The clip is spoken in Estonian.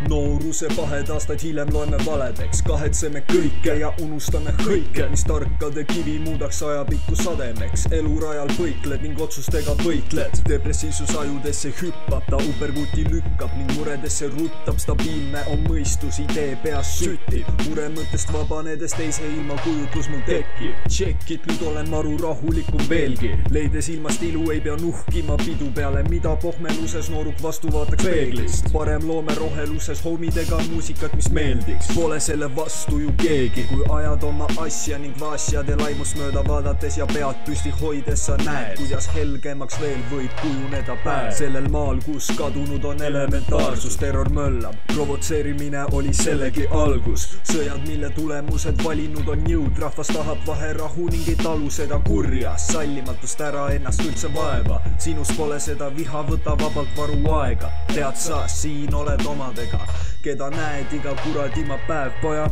Nooruse pahed aastaid hiljem loeme valedeks, kahetseme kõike ja unustame kõike, mis tarkade kivi muudaks ajapikku sademeks. elurajal põikled ning otsustega võitled, depressiivsus ajudesse hüppab, ta upervuti lükkab ning muredesse ruttab. Stabiilne on mõistus, idee peas süttib, mure mõttest vabanedes teise ilma kujutlus mul tekib. Tšekkid, nüüd olen maru rahulikum veelgi, leides ilmast ilu ei pea nuhkima pidu peale, mida pohmeluses nooruk vastu vaataks peeglist. parem loome roheluses homidega muusikat, mis meeldiks, pole selle vastu ju keegi, kui ajad oma asja ning vaasjade laimust mööda vaadates ja pead püsti hoides sa näed, kuidas helgemaks veel võib kujuneda päev. sellel maal, kus kadunud on elementaarsus, terror möllab, provotseerimine oli sellegi algus. sõjad, mille tulemused valinud on jõud, rahvas tahab vaherahu ning ei talu seda kurja sallimatust, ära ennast üldse vaeva, sinus pole seda viha, võta vabalt varu aega. tead sa, siin oled omadega, keda näed iga kuradi päev, poja.